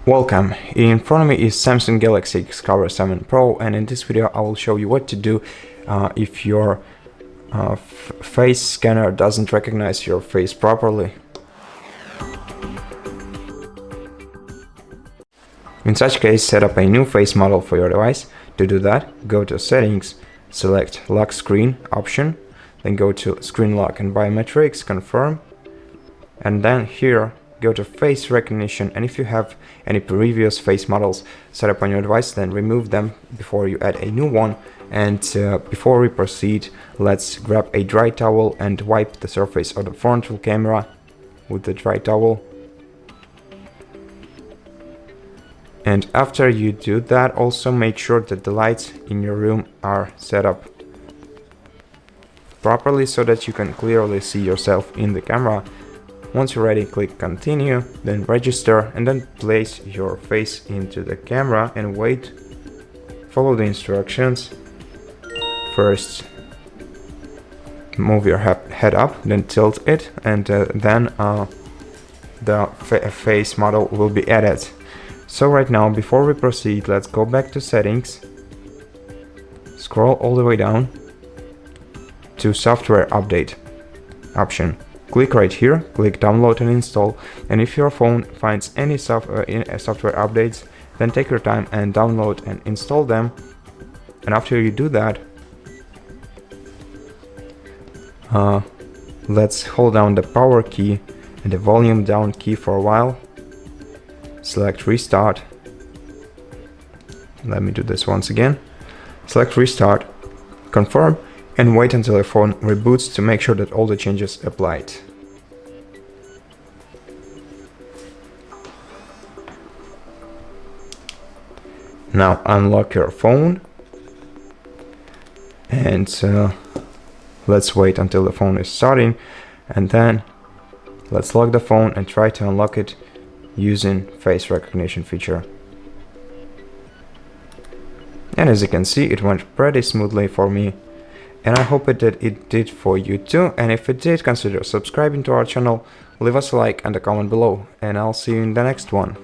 Welcome. In front of me is Samsung Galaxy XCover7 Pro, and in this video I will show you what to do if your face scanner doesn't recognize your face properly. In such case, set up a new face model for your device. To do that, go to Settings, select Lock Screen option, then go to Screen Lock and Biometrics, confirm, and then here go to face recognition, and if you have any previous face models set up on your device, then remove them before you add a new one. And before we proceed, let's grab a dry towel and wipe the surface of the frontal camera with the dry towel. And after you do that, also make sure that the lights in your room are set up properly so that you can clearly see yourself in the camera. Once you're ready, click continue, then register, and then place your face into the camera and wait. Follow the instructions. First, move your head up, then tilt it, and then the face model will be added. So right now, before we proceed, let's go back to settings, scroll all the way down to software update option. Click right here, click download and install, and if your phone finds any software updates, then take your time and download and install them. And after you do that, let's hold down the power key and the volume down key for a while. Select restart. Let me do this once again. Select restart, confirm, and wait until your phone reboots to make sure that all the changes applied. Now unlock your phone, and let's wait until the phone is starting, and then let's lock the phone and try to unlock it using face recognition feature. And as you can see, it went pretty smoothly for me, and I hope it did for you too. And if it did, consider subscribing to our channel, leave us a like and a comment below, and I'll see you in the next one.